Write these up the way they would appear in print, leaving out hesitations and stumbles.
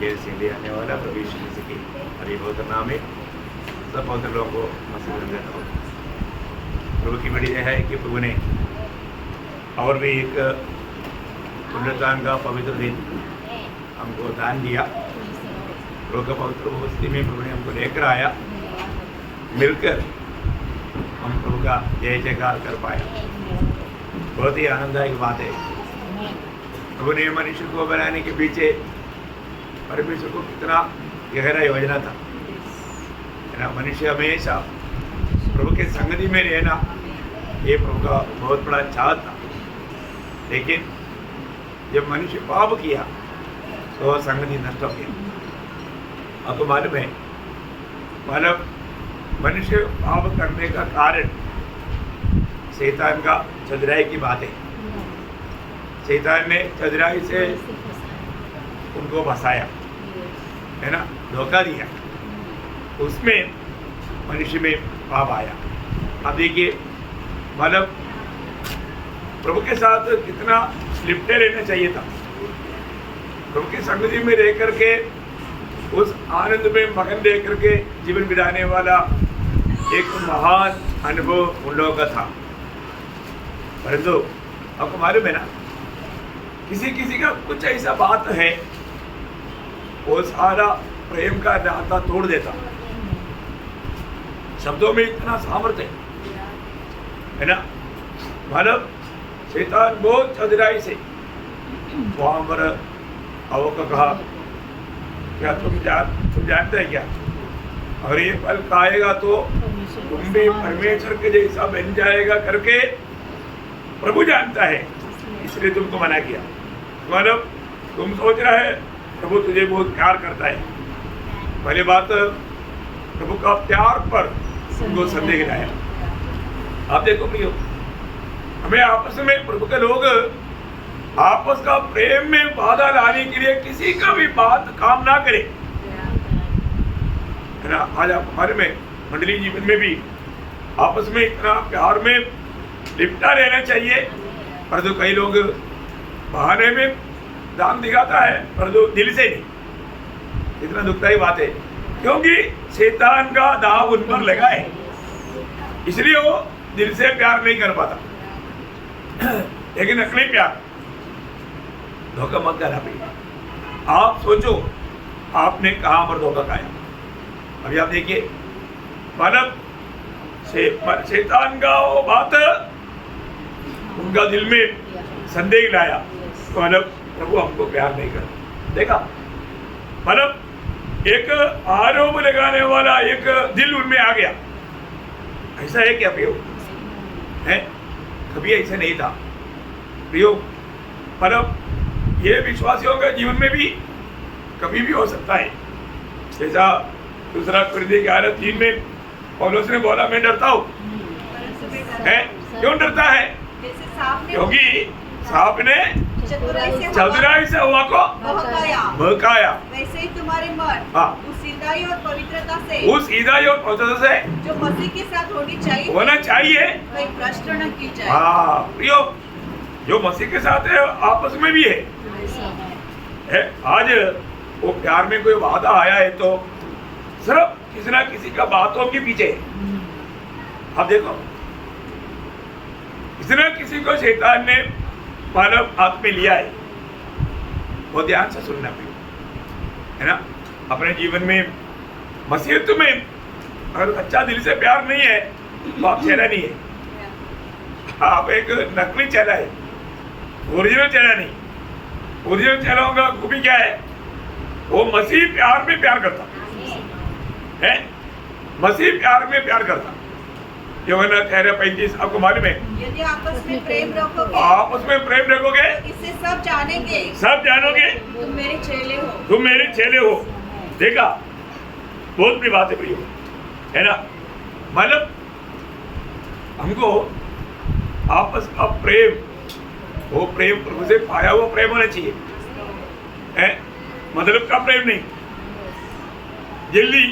ये सीधे आने वाला प्रभु यीशु मसीह की हरि पवित्र नाम में सब पवित्र लोगों को मसीह देता हूँ। प्रभु की बड़ी यह है कि प्रभु ने और भी एक पुण्यदान का पवित्र दिन हमको दान दिया। प्रभु का पवित्र उपस्थिति में प्रभु ने हमको लेकर आया, मिलकर हम प्रभु का जय जयकार कर पाए। बहुत ही आनंददायक बात है। प्रभु ने मनुष्य को बनाने के पीछे परमेश्वर को कितना गहरा योजना था, है ना। मनुष्य हमेशा प्रभु के संगति में रहना ये प्रभु का बहुत बड़ा चाह था। लेकिन जब मनुष्य पाप किया तो संगति नष्ट हो गई। आपको मालूम है, मानव मनुष्य पाप करने का कारण शैतान का चतुराई की बात है। शैतान ने चतुराई से उनको फंसाया, है ना, धोखा दिया, उसमें मनुष्य में पाप आया। अब देखिए, मतलब प्रभु के साथ कितना लिपटे रहना चाहिए था। प्रभु की संगति में रह करके उस आनंद में मगन रह करके जीवन बिताने वाला एक महान अनुभव उन लोगों का था। परंतु आपको मालूम है ना, किसी किसी का कुछ ऐसा बात है वो सारा प्रेम का नाता तोड़ देता। शब्दों में इतना सामर्थ्य है ना। मतलब शैतान बहुत चतुराई से वहां पर आवो को कहा, क्या तुम जानते हैं क्या, अगर ये फल खाएगा तो तुम भी परमेश्वर के जैसा बन जाएगा करके प्रभु जानता है, इसलिए तुमको मना किया। मतलब तुम सोच रहे है प्रभु तुझे बहुत प्यार करता है। पहली बात, प्रभु का प्यार पर तुमको संदेह लाया। आप देखो प्रियो, हमें आपस में प्रभु के लोग आपस का प्रेम में बाधा लाने के लिए किसी का भी बात काम ना करे, है ना। आज हमारे में मंडली जीवन में भी आपस में इतना प्यार में लिपटा रहना चाहिए, परंतु कई लोग बहाने में दाम दिखाता है परंतु दिल से नहीं। इतना दुखदायी बात है, क्योंकि शैतान का दाव उन पर लगा है, इसलिए वो दिल से प्यार नहीं कर पाता। लेकिन नकली प्यार, धोखा मत करना भैया। आप सोचो आपने कहां पर धोखा खाया। अभी आप देखिए, मानव शैतान का वो बात उनका दिल में संदेह लाया, तो मतलब प्रभु हमको प्यार नहीं करता। देखा, मतलब एक आरोप लगाने वाला एक दिल उनमें आ गया। ऐसा है क्या प्रियो? है, कभी ऐसा नहीं था प्रियो। मतलब ये विश्वासियों के जीवन में भी कभी भी हो सकता है। जैसा दूसरा कुरिन्थियों 11:3 में पौलुस ने बोला, मैं डरता हूँ। है, क्यों डरता है? क्योंकि सांप ने चतुराई से हवा को बहकाया। वैसे ही तुम्हारे मन उस ईसाई और पवित्रता से जो मसीह के साथ होना चाहिए कोई भ्रष्ट न की जाए। हाँ प्रियो, जो मसीह के साथ है आपस में भी है। आज वो प्यार में कोई वादा आया है तो सिर्फ किसी ना किसी का बातों के पीछे है। आप देखो, किसी ना किसी को शैतान ने मानव हाथ में लिया है। वो ध्यान से सुनना पड़ेगा, है ना। अपने जीवन में मसीहत में अगर सच्चा दिल से प्यार नहीं है तो आप चेला नहीं है, आप एक नकली चेला है, ओरिजिनल चेला नहीं। ओरिजिनल चेलाओं का खूबी क्या है? वो मसीह प्यार में प्यार करता है, मसीह प्यार में प्यार करता। यूहन्ना 13:35 आपको मालूम है, यदि आपस में प्रेम रखोगे, आपस में प्रेम रखोगे, इससे सब जानोगे तुम मेरे चेले हो। देखा, बहुत बड़ी बात है प्रियो, है ना। मतलब हमको आपस का प्रेम, वो प्रेम प्रभु से पाया हुआ प्रेम होना चाहिए, है, मतलब का प्रेम नहीं। जल्दी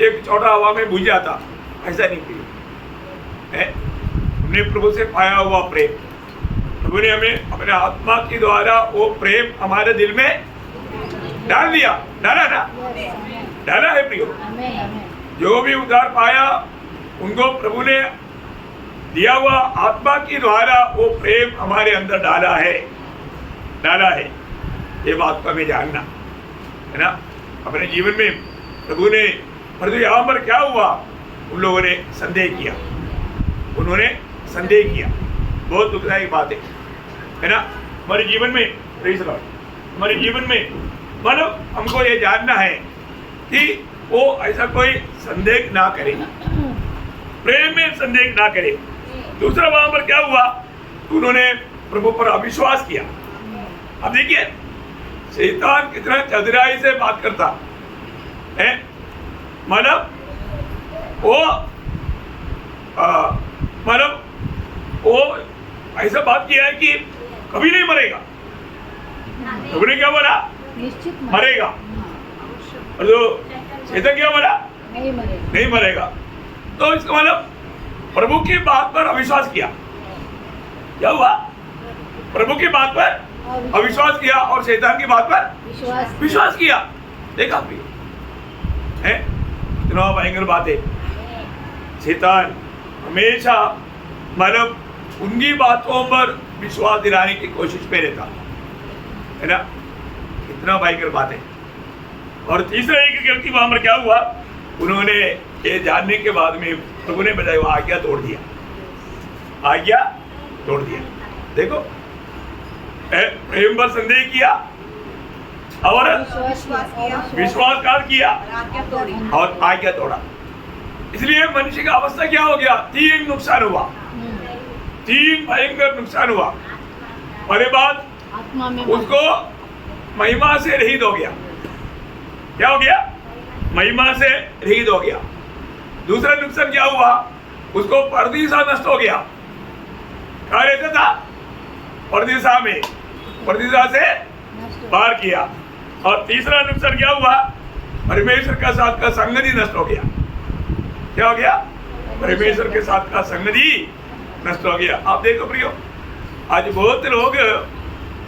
एक छोटा हवा में बुझ जाता, ऐसा नहीं प्रियो है। हमने प्रभु से पाया हुआ प्रेम, प्रभु ने हमें अपने आत्मा के द्वारा वो प्रेम हमारे दिल में डाल दिया, डाला ना, डाला है प्रियो। जो भी उद्धार पाया उनको प्रभु ने दिया हुआ आत्मा के द्वारा वो प्रेम हमारे अंदर डाला है, डाला है। ये बात को हमें जानना है ना अपने जीवन में। प्रभु ने, परंतु यहाँ पर क्या हुआ, उन लोगों ने संदेह किया, उन्होंने संदेह किया। बहुत दुखदायक बात है ना हमारे जीवन में। हमारे जीवन में मतलब हमको ये जानना है कि वो ऐसा कोई संदेह ना करे, प्रेम में संदेह ना करे। दूसरा वहां पर क्या हुआ, उन्होंने प्रभु पर अविश्वास किया। अब देखिए शैतान कितना चतुराई से बात करता है, मतलब वो ऐसा बात किया है कि कभी नहीं मरेगा। प्रभु ने क्या बोला, निश्चित मरेगा। और जो शैतान क्या बोला, नहीं मरेगा। तो इसका मतलब प्रभु की बात पर अविश्वास किया। क्या हुआ, प्रभु की बात पर अविश्वास किया और शैतान की बात पर विश्वास किया। देखा भी है इतना भयंकर बात है। शैतान हमेशा मतलब उनकी बातों पर विश्वास दिलाने की कोशिश में रहता है ना, इतना भयंकर बात है। और तीसरा एक गलती वहां पर क्या हुआ, उन्होंने ये जानने के बाद में प्रभु ने बताया वो आज्ञा तोड़ दिया, आज्ञा तोड़ दिया। देखो प्रेम पर संदेह किया और विश्वासघात किया और आज्ञा तोड़ा। इसलिए मनुष्य का अवस्था क्या हो गया, तीन नुकसान हुआ, तीन भयंकर नुकसान हुआ। पहले बात उसको महिमा से रहित हो गया। क्या हो गया, महिमा से रहित हो गया। दूसरा नुकसान क्या हुआ, उसको परदीसा नष्ट हो गया। कहाँ रहता था, परदीसा में, परदीसा से बाहर किया। और तीसरा नुकसान क्या हुआ, परमेश्वर का साथ का संगति नष्ट हो गया। क्या हो गया, परमेश्वर के साथ का संगति नष्ट हो गया। आप देखो प्रियो, आज बहुत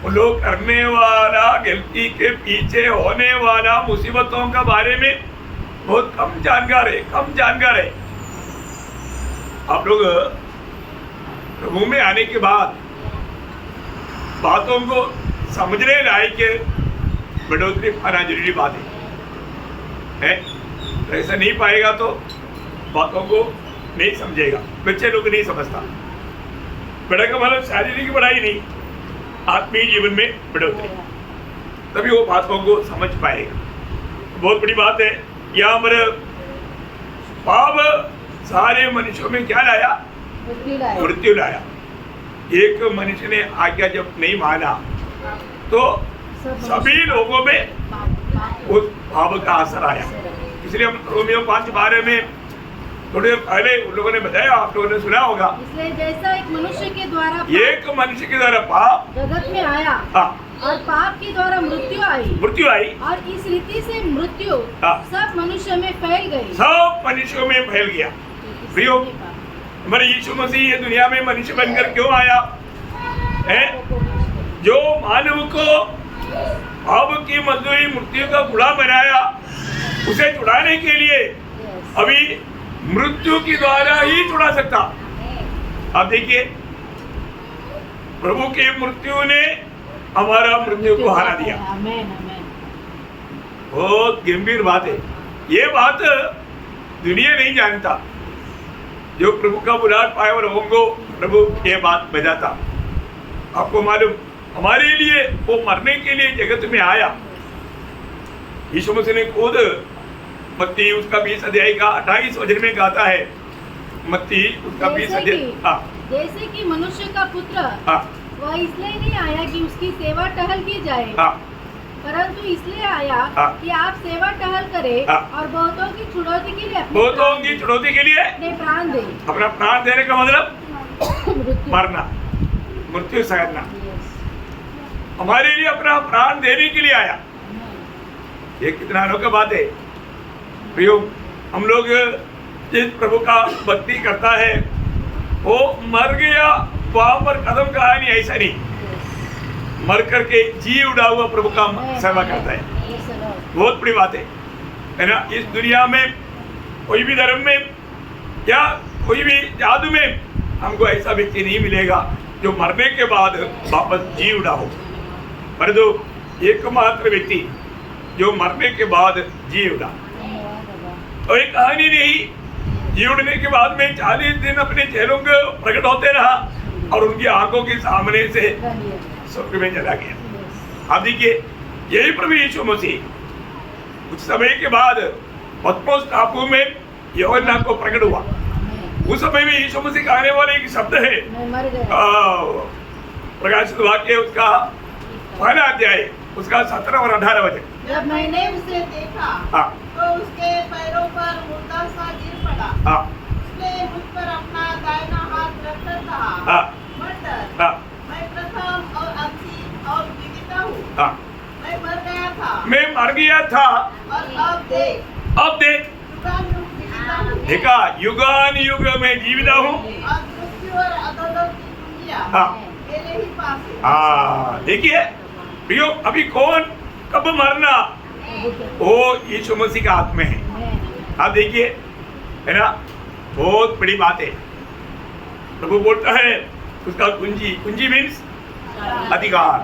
लोग करने वाला गलती के पीछे होने वाला मुसीबतों का बारे में बहुत कम जानकार है। आप लोग प्रभु में आने के बाद बातों को समझने लायक बढ़ोतरी पाना जरूरी बात है। ऐसा नहीं पाएगा तो बातों को नहीं समझेगा। बच्चे लोग नहीं समझता। बड़ा का मतलब शारीरिक बढ़ाई नहीं, आत्मीय जीवन में बढ़ोतरी, तभी वो बातों को समझ पाएगा। बहुत बड़ी बात है। यहाँ पर पाप सारे मनुष्यों में क्या लाया, मृत्यु लाया। एक मनुष्य ने आज्ञा जब नहीं माना तो सभी लोगों में उस पाप का असर आया। इसलिए हम रोमियो 5:12 में थोड़े पहले उन लोगों ने बताया, आप लोगों ने सुना होगा। इसलिए जैसा एक मनुष्य के द्वारा पाप जगत में आया, और पाप के द्वारा मृत्यु आई, और इस रीति से मृत्यु सब मनुष्य में फैल गई, सब मनुष्यों में फैल गया। प्रियो, हमारे यीशु मसीह ये दुनिया में मनुष्य बनकर क्यों आया है, जो मानव को पाप की मजदूरी मृत्यु का गुलाम बनाया, उसे छुड़ाने के लिए अभी मृत्यु के द्वारा ही छुड़ा सकता। आप देखिए, प्रभु की मृत्यु ने हमारा मृत्यु को हरा दिया। बहुत गंभीर बात है। ये बात दुनिया नहीं जानता। जो प्रभु का बुलाहट पाए और होंगे, प्रभु ये बात बताता। आपको मालूम, हमारे लिए वो मरने के लिए जगत में आया। यीशु मसीह ने खुद मत्ती उसका 20 अध्याय का 28 वचन में कहता है, मत्ती उसका 20 अध्याय, जैसे कि मनुष्य का पुत्र वह इसलिए नहीं आया कि उसकी सेवा टहल की जाए, परंतु इसलिए आया कि आप सेवा टहल करें और बहुतों की छुड़ौती के लिए अपने प्राण दें। अपना प्राण देने का मतलब मरना, मृत्यु सहना। हमारे लिए अपना प्राण देने के लिए आया। ये कितना अनोखा बात है प्रियो। हम लोग जिस प्रभु का भक्ति करता है वो मर गया वहां पर कदम का है नहीं, ऐसा नहीं। मर करके जी उड़ा हुआ प्रभु का सेवा करता है। बहुत बड़ी बात है ना। इस दुनिया में कोई भी धर्म में या कोई भी जादू में हमको ऐसा व्यक्ति नहीं मिलेगा जो मरने के बाद वापस जी उड़ा हो। पर जो एकमात्र व्यक्ति जो मरने के बाद जी उड़ा, और एक कहानी नहीं, जी उड़ने के बाद में 40 दिन अपने चेहरों को प्रकट होते रहा और उनकी आंखों के सामने से स्वर्ग में चला गया। अब देखिए, यही प्रभु यीशु मसीह कुछ समय के बाद पतमोस टापू में यूहन्ना को प्रकट हुआ। उस समय में यीशु मसीह का आने वाले एक शब्द है, प्रकाशित वाक्य उसका पहला अध्याय उसका 17 और 18 वचन। जब मैंने उसे देखा तो उसके पैरों पर मुर्दा सा गिर पड़ा। उसने मुझ पर अपना दाहिना हाथ रखकर कहा, मत डर, मैं प्रथम और अंतिम और जीविता हूँ। मैं मर गया था और अब देख देखा, युगान युग में जीविता हूँ। देखिए प्रियो, अभी कौन कब मरना वो यीशु मसीह का हाथ में है। आप देखिए, है ना, बहुत बड़ी बात है। प्रभु बोलता है उसका कुंजी मीन्स अधिकार।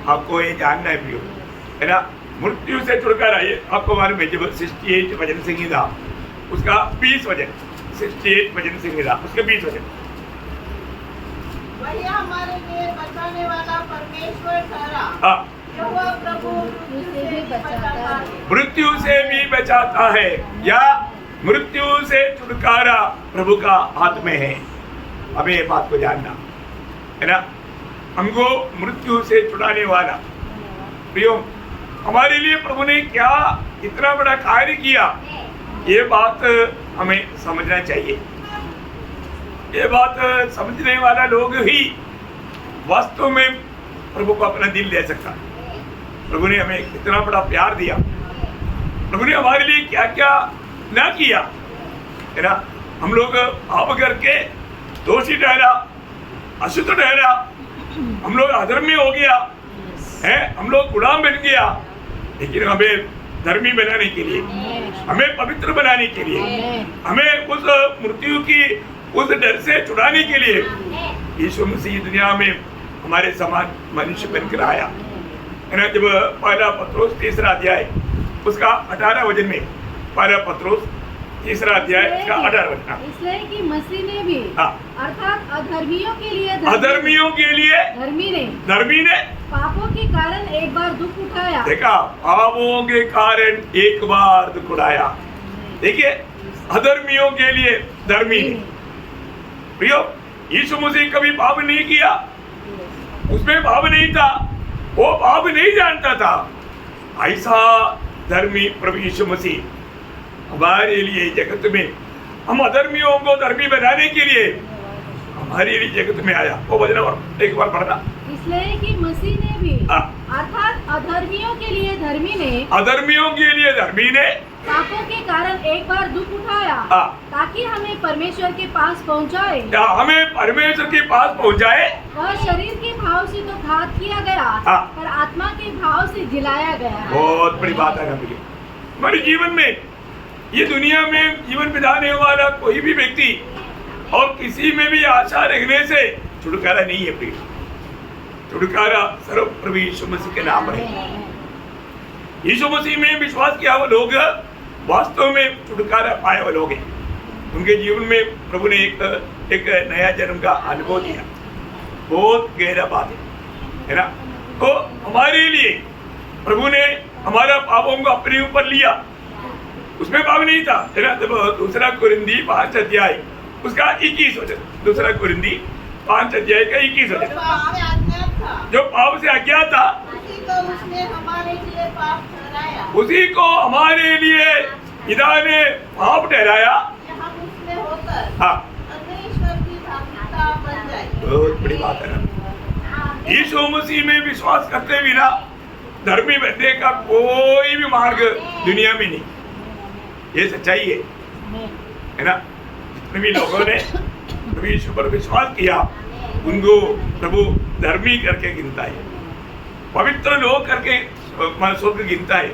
आपको ये जानना है प्रियो, है ना, मृत्यु से छुटकारा। ये आपको मालूम है, जब 68 भजन संहिता उसका 20 वचन, 68 भजन संहिता उसके 20 वचन, वही हमारे लिए बचाने वाला परमेश्वर ठहरा। यहोवा प्रभु मृत्यु से भी बचाता है, या मृत्यु से छुटकारा प्रभु का हाथ में है। हमें ये बात को जानना है ना, हमको मृत्यु से छुड़ाने वाला। प्रियो, हमारे लिए प्रभु ने क्या इतना बड़ा कार्य किया, ये बात हमें समझना चाहिए। ये बात समझने वाला लोग ही वास्तव में प्रभु को अपना दिल दे सकता है। प्रभु ने हमें इतना बड़ा प्यार दिया, प्रभु ने हमारे लिए क्या क्या ना किया, है ना। हम लोग पाप करके दोषी ठहरा, अशुद्ध ठहरा, हम लोग अधर्मी हो गया है, हम लोग गुलाम बन गया। लेकिन हमें धर्मी बनाने के लिए, हमें पवित्र बनाने के लिए, हमें उस मृत्यु की उस डर से छुड़ाने के लिए यीशु मसीह दुनिया में हमारे समान मनुष्य बनकर आया, है ना। जब पहला पत्रोस 3 अध्याय उसका 18 वचन में, पहला पत्रोस 3 अध्याय उसका 18 वचन, इसलिए कि मसीह ने भी अर्थात अधर्मियों के लिए धर्मी ने पापों के कारण एक बार दुख उठाया। देखा, पापों के कारण एक बार दुख उठाया। देखिए, अधर्मियों के लिए धर्मी ने। प्रियो, यीशु मसीह कभी पाप नहीं किया, उसमें पाप नहीं था, वो पाप नहीं जानता था। ऐसा धर्मी प्रभु यीशु मसीह हमारे लिए जगत में, हम अधर्मियों को धर्मी बनाने के लिए हमारे लिए जगत में आया। वो वचन एक बार पढ़ना। इसलिए कि मसीह ने भी अर्थात अधर्मियों के लिए धर्मी ने पापों के कारण एक बार दुख उठाया, ताकि हमें परमेश्वर के पास पहुंचाए। वह शरीर के भाव से तो घात किया गया, पर आत्मा के भाव से जिलाया गया। बहुत बड़ी बात है हमारे जीवन में। ये दुनिया में जीवन बिताने वाला कोई भी व्यक्ति और किसी में भी आशा रखने से छुटकारा नहीं है प्रिय। छुटकारा सर्व प्रभु यीशु मसीह के नाम है। यीशु मसीह में विश्वास किया वो लोग वास्तव में छुटकारा पाए वो लोग हैं। उनके जीवन में प्रभु ने एक नया जन्म का अनुभव दिया। बहुत गहरा बात है ना। तो हमारे लिए प्रभु ने हमारा पापों को अपने ऊपर लिया, उसमें पाप नहीं था, है ना। जब 2 कुरिन्दी 5 अध्याय उसका 21 वचन, 2 कुरिन्दी 5 अध्याय का 21 वचन, जो पाप से अज्ञात था उसी को हमारे लिए पिता ने पाप ठहराया। हाँ, बहुत बड़ी बात है ना। यीशु मसीह में विश्वास करते बिना धर्मी बनने का कोई भी मार्ग दुनिया में नहीं। ये सच्चाई है ना। जितने भी लोगों ने प्रभु यीशु पर विश्वास किया उनको प्रभु धर्मी करके गिनता है। पवित्र लोग करके स्वर्ग गिनता है।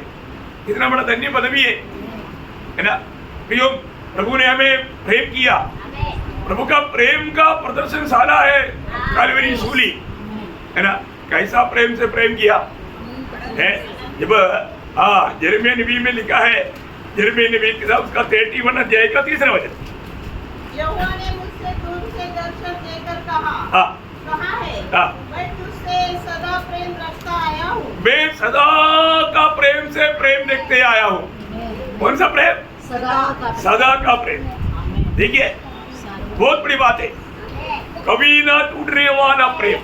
कितना बड़ा धन्य पदवी है ना प्रियो। प्रभु ने हमें प्रेम किया, प्रभु का प्रेम का प्रदर्शनशाला है कालवरी सूली, है ना। कैसा प्रेम से प्रेम किया है। जब यिर्मयाह नबी में लिखा है, यिर्मयाह नबी के साथ उसका 31 अध्याय का 3रा वचन, यहोवा ने मुझसे दूर से दर्शन देकर कहा, कहा है, मैं तुझसे सदा प्रेम रखता आया हूँ। मैं सदा का प्रेम से प्रेम देखते आया हूँ। कौन सा प्रेम? सदा का प्रेम। देखिए बहुत बड़ी बात है, कभी ना टूटने वाला प्रेम।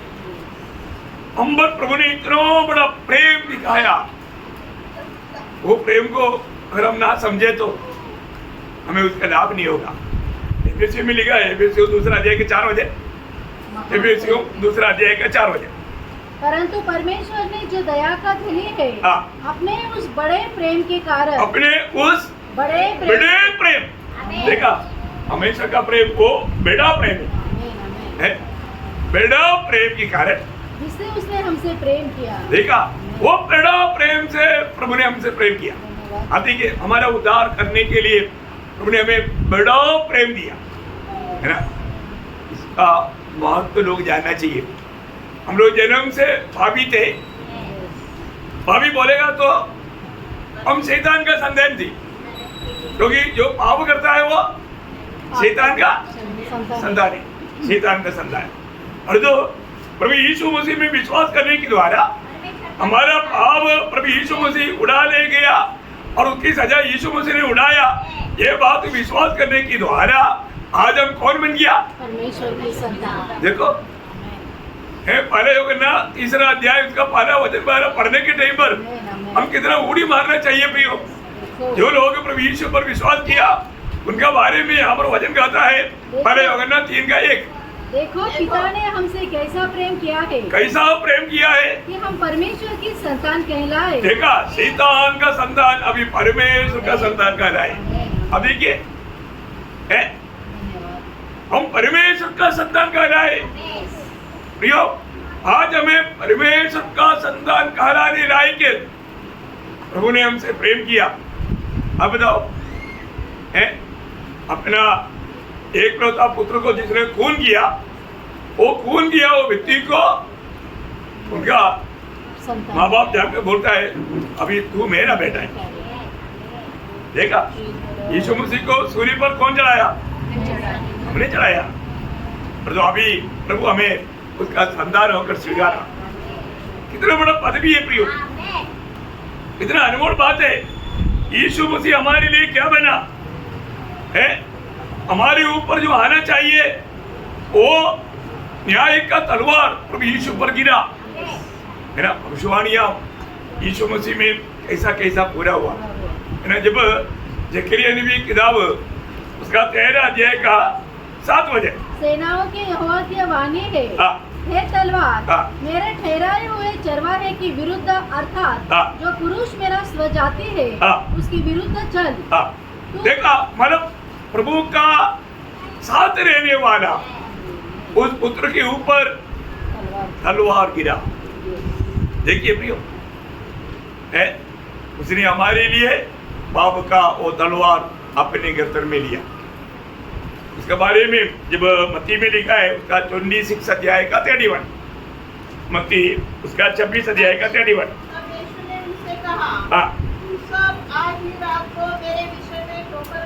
अंबर प्रभु ने इतना बड़ा प्रेम दिखाया, वो प्रेम को अगर हम ना समझे तो हमें उसका लाभ नहीं होगा। एफएससी में लिखा है, एफएससी 2 अध्याय के 4 वचन, एफएससी 2 अध्याय का 4 वचन, परंतु परमेश्वर ने जो दया का धनी है, अपने उस बड़े प्रेम के कारण, अपने उस बड़े प्रेम, देखा हमेशा का प्रेम वो बड़ा प्रेम है, बड़ा प्रेम के कारण जिससे उसने हमसे प्रेम किया। देखा वो बड़ा प्रेम से प्रभु ने हमसे प्रेम किया। अब देखिए हमारा उद्धार करने के लिए प्रभु ने हमें बड़ा प्रेम दिया, है ना। इसका महत्व लोग जानना चाहिए। हम लोग जन्म से पापी थे, पापी बोलेगा तो हम शैतान का संतान थी, क्योंकि जो पाप करता है वो शैतान का संतान है, शैतान का संतान। और जो प्रभु यीशु मसीह में विश्वास करने के द्वारा हमारा पाप प्रभु यीशु मसीह उड़ा ले गया और उसकी सजा यीशु मसीह ने उड़ाया, ये बात विश्वास करने के द्वारा आज हम कौन बन गया? परमेश्वर की संतान। देखो है पहले यूहन्ना 3रा अध्याय उसका 1 वचन पढ़ने के टाइम पर हम कितना उड़ी मारना चाहिए प्रियो। जो लोग प्रभु यीशु पर विश्वास किया उनका बारे में यहाँ पर वचन कहता है, पहले यूहन्ना 3:1, देखो पिता ने हमसे कैसा प्रेम किया है, कैसा प्रेम किया है कि हम परमेश्वर की संतान कहलाए। देखा शैतान का संतान अभी परमेश्वर का संतान कहलाए। अब देखिए हम परमेश्वर का संतान कहलाए। प्रियो आज हमें परमेश्वर का संतान कहलाने लायक है, प्रभु ने हमसे प्रेम किया। अब बताओ है अपना एकलौता पुत्र को जिसने खून किया, वो व्यक्ति को उनका माँ बाप जाकर बोलता है अभी तू मेरा बेटा है। देखा यीशु मसीह को सूली पर कौन चढ़ाया? हमने चढ़ाया। और तो अभी प्रभु हमें उसका संतान होकर स्वीकारा। कितना बड़ा पदवी है प्रियो, कितना अनमोल बात है। यीशु मसीह हमारे लिए क्या बना है? हमारे ऊपर जो आना चाहिए वो न्याय का तलवार प्रभु यीशु पर गिरा, है ना। भविष्यवाणियां यीशु मसीह में कैसा कैसा पूरा हुआ, है ना। जब जकरिया नबी किताब उसका 13 अध्याय का 7 वचन, सेनाओं के यहोवा की वाणी है, हे तलवार मेरे ठहराए हुए चरवाहे की विरुद्ध, अर्थात जो पुरुष मेरा स्वजाति है उसकी विरुद्ध चल। देखा मतलब प्रभु का साथ रहने वाला उस पुत्र के ऊपर तलवार गिरा। देखिए प्रियो है, उसने हमारे लिए पाप का वो तलवार अपने गर्दन में लिया। उसके बारे में जब मत्ती में लिखा है उसका 26 अध्याय का 31, मत्ती उसका 26 अध्याय का 31। तब यीशु ने उनसे कहा, तुम सब आज ही रात को मेरे विषय में ठोकर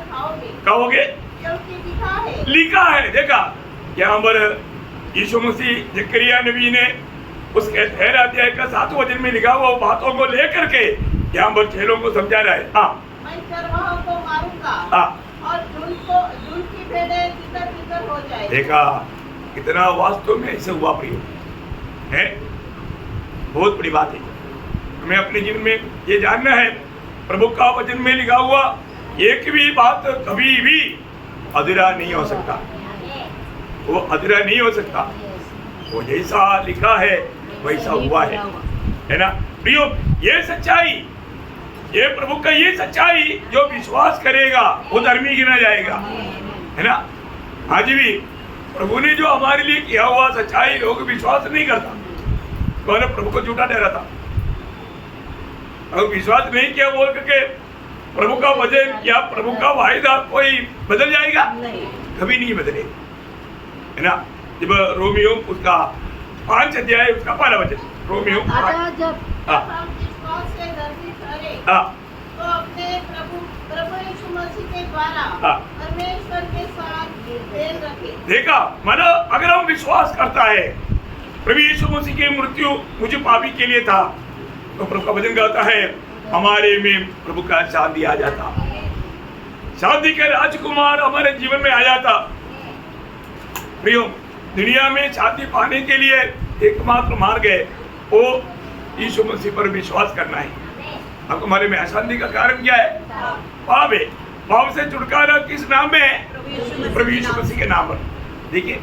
खाओगे, क्योंकि लिखा है। देखा यहाँ पर यीशु मसीह जकरिया नबी ने उसके 13 अध्याय का 7 वचन में लिखा हुआ बातों को लेकर के यहाँ पर चेलों को समझा रहा है। मैं चरवाहों को मारूंगा और झुंड की भेड़ें तितर-बितर हो जाएंगी। देखा कितना वास्तव में ऐसे हुआ प्रिय है, बहुत बड़ी बात है। हमें अपने जीवन में ये जानना है, प्रभु का वचन में लिखा हुआ एक भी बात कभी भी अधूरा नहीं हो सकता, वो अधूरा नहीं हो सकता। वो जैसा लिखा है वैसा हुआ है ना प्रियो। ये सच्चाई, ये प्रभु का ये सच्चाई जो विश्वास करेगा वो धर्मी गिना जाएगा, है ना। आज भी प्रभु ने जो हमारे लिए किया हुआ सच्चाई लोग विश्वास नहीं करता, तो प्रभु को झूठा ठहराता। अगर विश्वास नहीं किया बोल करके प्रभु का वचन या प्रभु का वायदा कोई बदल जाएगा? कभी नहीं बदले, है ना। जब रोमियो उसका 5 अध्याय उसका 1 वचन, रोमियो जब हम विश्वास से गर्वित ठहरे तो अपने प्रभु यीशु मसीह के द्वारा परमेश्वर के साथ मेल रखे। देखा, मानो अगर हम विश्वास करता है प्रभु यीशु मसीह की मृत्यु मुझे पापी के लिए था, तो प्रभु का वचन कहता है हमारे में प्रभु का शांति आ जाता, शांति के राजकुमार हमारे जीवन में आ जाता। प्रियो, दुनिया में शांति पाने के लिए एकमात्र मार्ग है वो यीशु मसीह पर विश्वास करना है। अब हमारे में अशांति का कारण क्या है? पाप है। पाप से छुटकारा किस नाम में है? प्रभु यीशु मसीह के नाम पर। देखिए,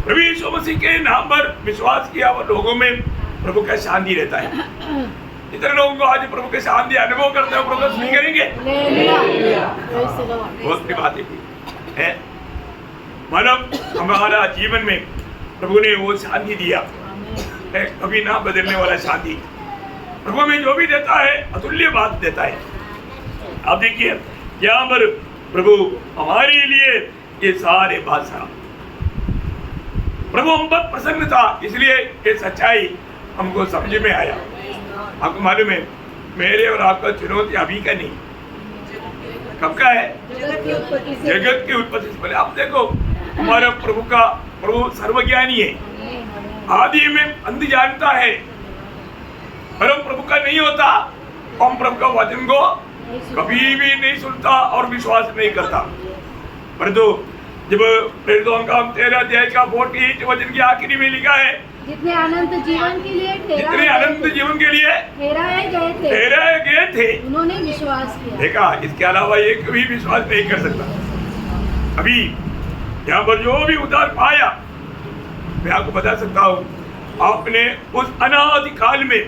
प्रभु यीशु मसीह के नाम पर विश्वास किया और लोगों में प्रभु का शांति रहता है। इतने लोगों को आज प्रभु के शांति अनुभव करते हैं, प्रभु का स्वीकार करेंगे? बहुत की बात है। मानव हमारा जीवन में प्रभु ने वो शांति दिया है, कभी ना बदलने वाला शांति। प्रभु में जो भी देता है अतुल्य बात देता है। आप देखिए यहाँ पर प्रभु हमारे लिए ये सारे बादशाह, प्रभु हम पर प्रसन्न था, इसलिए ये सच्चाई हमको समझ में आया। आपको मालूम है मेरे और आपका चुनौती अभी का नहीं, कब का है? जगत की उत्पत्ति से पहले। आप देखो हमारा प्रभु सर्वज्ञानी है, आदि में अंत जानता है। पर हम प्रभु का नहीं होता, हम प्रभु का वचन को कभी भी नहीं सुनता और विश्वास नहीं करता। परंतु जब प्रेरितों का 13 अध्याय का 48 वचन की आखिरी में लिखा है, जितने अनंत जीवन के लिए ठहराए गए थे उन्होंने विश्वास किया। देखा, इसके अलावा एक भी विश्वास नहीं कर सकता। अभी यहाँ पर जो भी उद्धार पाया, मैं आपको बता सकता हूँ, आपने उस अनादि काल में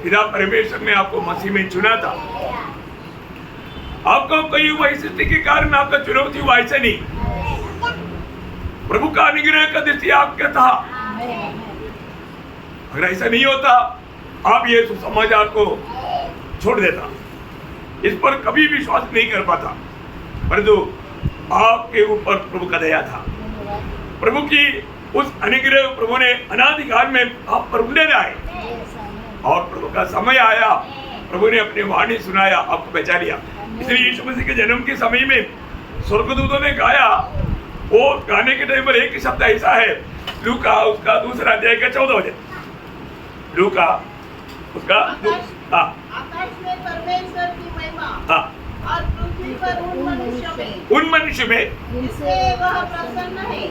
पिता परमेश्वर ने आपको मसीह में चुना था। आपको कोई वैशिष्टि के कारण आपका चुनौती हुआ, ऐसा नहीं। प्रभु का अनुग्रह का दृष्टि आपका था। अगर ऐसा नहीं होता आप ये सुसमाचार को छोड़ देता, इस पर कभी विश्वास नहीं कर पाता। परंतु आपके ऊपर प्रभु का दया था, प्रभु की उस अनुग्रह प्रभु ने अनादिकाल में आप पर उड़े आए और प्रभु का समय आया, प्रभु ने अपनी वाणी सुनाया, आपको बचा लिया। इसलिए यीशु मसीह के जन्म के समय में स्वर्गदूतों ने गाया, वो गाने के टाइम पर एक ही शब्द ऐसा है, लूका उसका 2 अध्याय का 14 वचन, लूका उसका आकाश में परमेश्वर की महिमा और पृथ्वी पर उन मनुष्य में जिनसे वह प्रसन्न है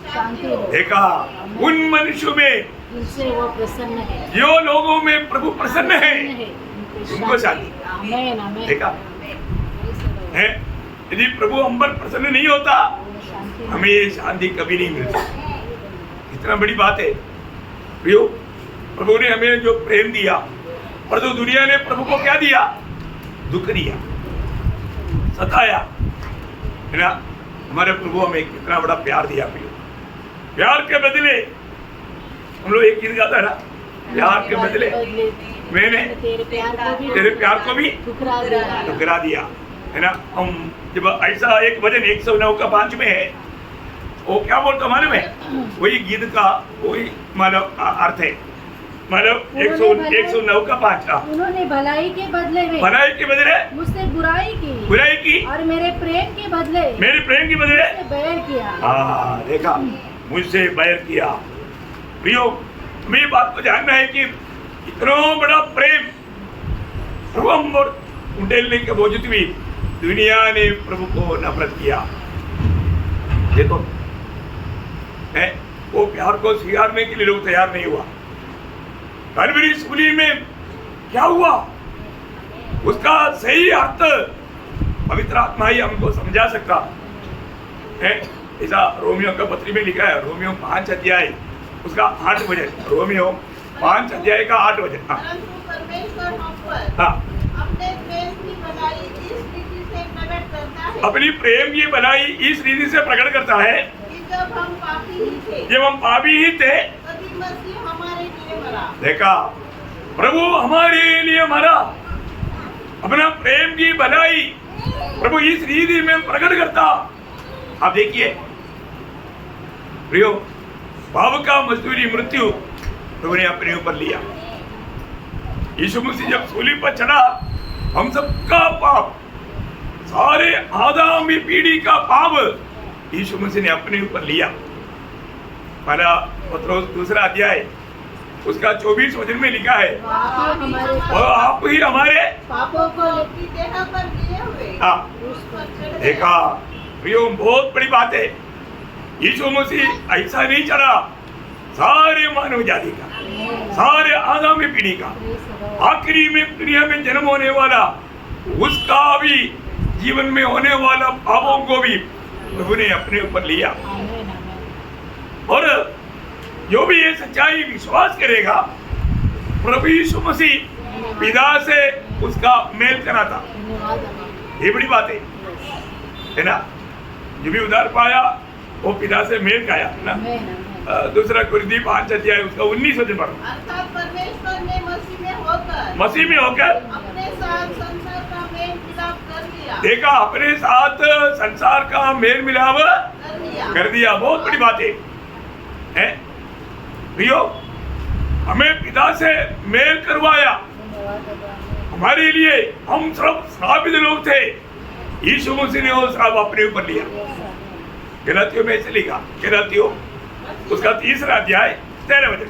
शांति हो। देखा, उन मनुष्यों में जिनसे वो प्रसन्न है, जो लोगों में प्रभु प्रसन्न है उनको शांति। देखा है, यदि प्रभु हम पर प्रसन्न नहीं होता हमें ये शांति कभी नहीं मिलती। इतना बड़ी बात है प्रियो, प्रभु ने हमें जो प्रेम दिया, परंतु दुनिया ने प्रभु को क्या दिया? दुख दिया, सताया, है ना। हमारे प्रभु हमें कितना बड़ा प्यार दिया प्रियो। प्यार के बदले हम लोग एक गीत गाता है ना, प्यार के बदले मैंने तेरे प्यार को भी ठुकरा दिया, है ना। हम जब ऐसा एक भजन 109 का 5 में है, वो क्या बोलता हमारे में, वही गीत का वही मानव अर्थ है। मानव 109 का 5। उन्होंने भलाई के बदले मुझसे बुराई की और मेरे प्रेम के बदले बैर किया। हाँ, देखा, मुझसे बैर किया। प्रियो, हमें ये बात को जानना है कि इतना बड़ा प्रेम प्रभु हम और उंडेलने के बावजूद भी दुनिया ने प्रभु को नफरत किया। देखो है, वो प्यार को स्वीकारने के लिए लोग तैयार नहीं हुआ। कलवरी सूली में क्या हुआ उसका सही अर्थ पवित्र आत्मा ही हमको समझा सकता है। ऐसा रोमियो का पत्री में लिखा है, रोमियो 5 अध्याय उसका 8 वचन, रोमियो 5 अध्याय का 8 वचन। परमेश्वर हम पर अपने प्रेम की भलाई इस रीति से प्रकट करता है, अपनी प्रेम की भलाई इस रीति से प्रकट करता है कि जब हम पापी ही थे तभी मसीह हमारे लिए मरा। देखा, प्रभु हमारे लिए मरा, अपना प्रेम की भलाई प्रभु इस रीति में प्रकट करता। आप देखिए प्रियो, पाप का मजदूरी मृत्यु प्रभु ने अपने ऊपर लिया। यीशु मसीह जब सूली पर चढ़ा, हम सबका पाप, सारे आदमी पीढ़ी का पाप यीशु मसीह ने अपने ऊपर लिया। पहला पत्रोस 2 अध्याय उसका 24 वचन में लिखा है, और आप ही हमारे पापों को अपनी देह पर लिए हुए हाँ, उस पर चढ़ गए। देखा प्रियो, बहुत बड़ी बात है। यीशु मसीह ऐसा नहीं चढ़ा सारे मानव जाति का, सारे आदमी पीढ़ी का, आखिरी में दुनिया में जन्म होने वाला उसका भी जीवन में होने वाला पापों को भी प्रभु ने अपने ऊपर लिया। और जो भी ये सच्चाई विश्वास करेगा, प्रभु यीशु मसीह पिता से उसका मेल कराता। ये बड़ी बात है ना। जो भी उद्धार पाया वो पिता से मेल खाया ना। 2 कुरिन्थी 5 अध्याय उसका 19 वचन पढ़ो। अर्थात परमेश्वर ने मसीह में होकर अपने साथ संसार का मेल मिलाप कर दिया। देखा, अपने साथ संसार का मेल मिलाप कर दिया। बहुत बड़ी बात है प्रियो, हमें पिता से मेल करवाया। हमारे लिए हम सब श्रापित लोग थे, यीशु मसीह ने वो श्राप अपने ऊपर लिया। गलातियों में ऐसे लिखा, गलातियों उसका 3 अध्याय 13 वचन,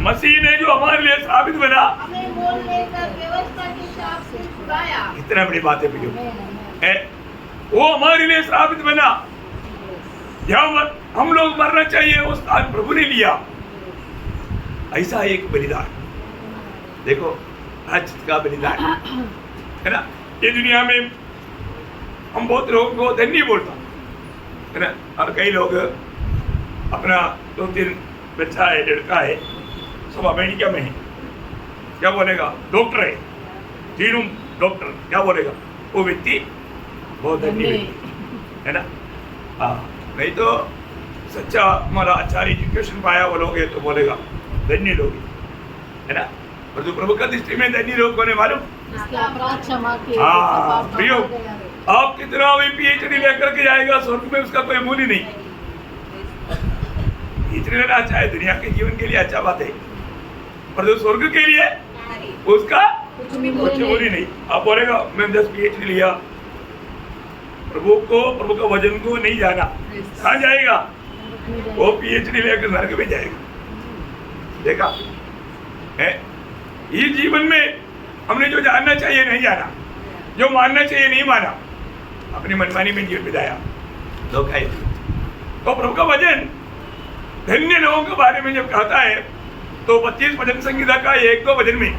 मसीह ने जो हमारे लिए श्रापित बना, हमें मोल लेकर व्यवस्था के शाप से छुड़ाया। इतना बड़ी बात है प्रियो, वो हमारे लिए श्रापित बना। जहाँ हम लोग मरना चाहिए वो स्थान प्रभु ने लिया। ऐसा एक बलिदान देखो, आज का बलिदान है ना। ये दुनिया में हम बहुत लोगों को धन्य बोलता है ना, और कई लोग अपना 2-3 बच्चा है, लड़का है, सब अमेरिका में है, क्या बोलेगा, डॉक्टर है, 3 डॉक्टर, क्या बोलेगा, वो व्यक्ति बहुत धन्य व्यक्ति है ना। हाँ, नहीं तो सच्चा हमारा अच्छा एजुकेशन पाया वो लोग है तो बोलेगा धन्य लोग है ना। और जो प्रभु का दृष्टि में धन्य लोग होने मालूम, हाँ प्रियो, आप कितना भी PhD लेकर के जाएगा स्वर्ग में उसका कोई मूल्य नहीं। PhD लेना अच्छा है, दुनिया के जीवन के लिए अच्छा बात है, पर जो स्वर्ग के लिए उसका कुछ मूल्य नहीं। आप बोलेगा मैं 10 PhD लिया, प्रभु का वजन को नहीं जाना, कहाँ जाएगा, वो PhD लेकर नरक में जाएगा। देखा है, इस जीवन में हमने जो जानना चाहिए नहीं जाना, जो मानना चाहिए नहीं माना, अपनी मनमानी में जीवन बिताया, धोखा है। तो प्रभु का वचन धन्य लोगों के बारे में जब कहता है तो 25 भजन संगीता का 1-2 भजन में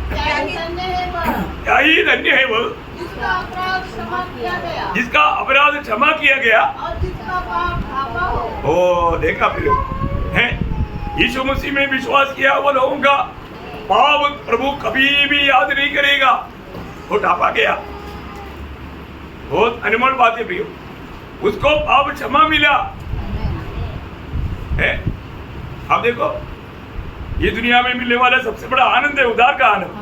क्या ही धन्य है वो जिसका अपराध क्षमा किया गया और जिसका पाप ढापा हो। ओ देखा प्रियो है, यीशु मसीह में विश्वास किया वो लोगों का पाप प्रभु कभी भी याद नहीं करेगा, वो ढापा गया। बहुत अनमोल बात है प्रियो, उसको पाप क्षमा मिला है। आप देखो, ये दुनिया में मिलने वाला सबसे बड़ा आनंद है उद्धार का आनंद।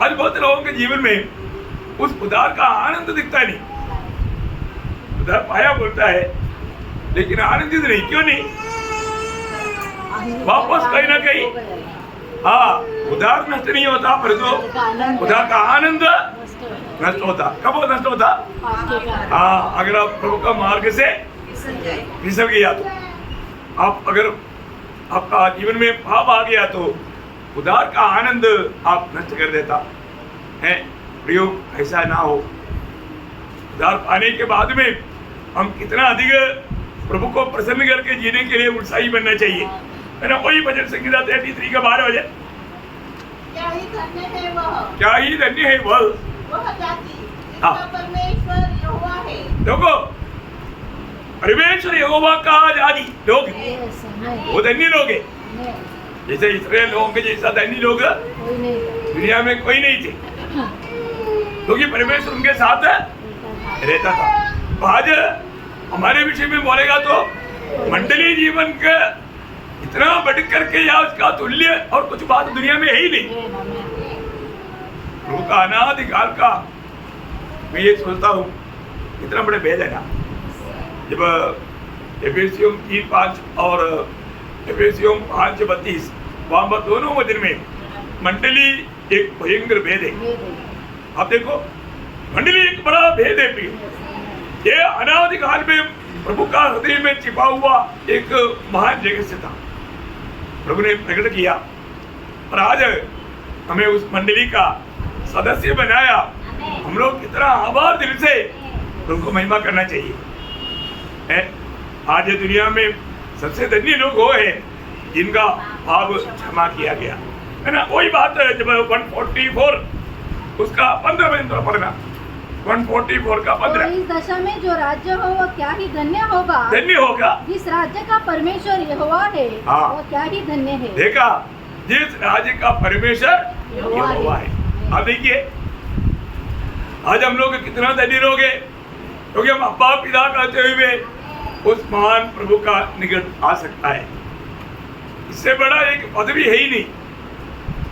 आज बहुत लोगों के जीवन में उस उद्धार का आनंद दिखता नहीं। उद्धार पाया बोलता है लेकिन आनंदित नहीं। क्यों नहीं? वापस कहीं ना कहीं हाँ, उद्धार नष्ट नहीं होता, परंतु उद्धार का आनंद नष्ट होता। कब वो नष्ट होता? हाँ, अगर आप प्रभु का मार्ग से फिसल गया तो, आप अगर आपका जीवन में पाप आ गया तो उद्धार का आनंद आप नष्ट कर देता है। प्रयोग ऐसा ना हो। उद्धार पाने के बाद में हम कितना अधिक प्रभु को प्रसन्न करके जीने के लिए उत्साही बनना चाहिए, है ना। वही भजन संगीता 33 का 12 भजन, क्या ही धन्य है वह, क्या ही धन्य है वह जाति जिसका परमेश्वर यहोवा है। देखो, परमेश्वर यहोवा का जाति लोग वो धन्य लोग है। जैसे इस्राएल लोगों के जैसा धन्य लोग दुनिया में कोई नहीं थे, क्योंकि परमेश्वर उनके साथ रहता था। तो आज हमारे विषय में बोलेगा तो मंडलीय जीवन का इतना बढ़ करके या उसका तुल्य और कुछ बात दुनिया में है ही नहीं। प्रभु का अनादिकाल का मैं ये सोचता हूँ इतना बड़े भेद है ना। जब एफेसियों 3:5 और एफेसियों 5:32 वहां पर दोनों वचन में मंडली एक भयंकर भेद है। आप देखो मंडली एक बड़ा भेद है प्रिय। ये अनादिकाल में प्रभु का हृदय में छिपा हुआ एक महान रहस्य था, प्रभु ने प्रकट किया और आज हमें उस मंडली का सदस्य बनाया। हम लोग कितना आभार दिल से उनको महिमा करना चाहिए है। आज दुनिया में सबसे धन्य लोग वो हैं जिनका पाप क्षमा किया गया है ना। वही बात है जब 144 उसका 15 में पढ़ना, 144 का 15। तो इस दशा में जो राज्य हो वो क्या ही धन्य होगा, धन्य होगा। जिस राज्य का परमेश्वर यहोवा है हाँ। वो क्या ही धन्य है। देखा, जिस राज्य का परमेश्वर यहोवा है। अब देखिए आज हम लोग कितना धन्य लोग हैं क्योंकि हम अब्बा पिता कहते हुए उस महान प्रभु का निकट आ सकता है। इससे बड़ा एक पदवी है ही नहीं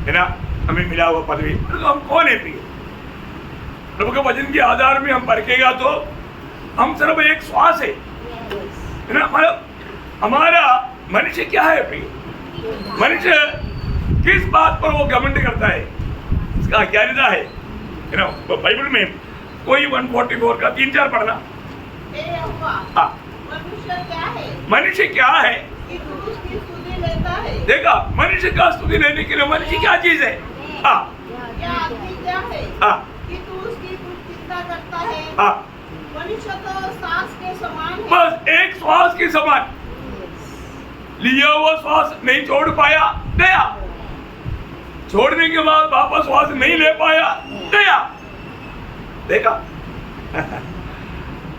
है ना हमें मिला हुआ पदवी। तो हम कौन है प्रिय? प्रभु के वचन के आधार में हम परखेगा तो हम सिर्फ एक श्वास है ना। मतलब हमारा मनुष्य क्या है प्रिय? मनुष्य किस बात पर वो घमंड करता है, इसका अज्ञानता है ना। बाइबल में कोई 144 का 3-4 पढ़ना। हाँ, मनुष्य क्या है कि तू उसकी स्तुति लेता है। देखा, मनुष्य का स्तुति लेने के लिए मनुष्य क्या चीज है? हाँ, क्या आदमी क्या है हाँ, कि तू उसकी कुछ चिंता करता है। हाँ, मनुष्य तो सांस के समान है। बस एक श्वास के समान। लिया हुआ श्वास नहीं छोड़ पाया, गया। छोड़ने के बाद वापस श्वास नहीं ले पाया, गया। देखा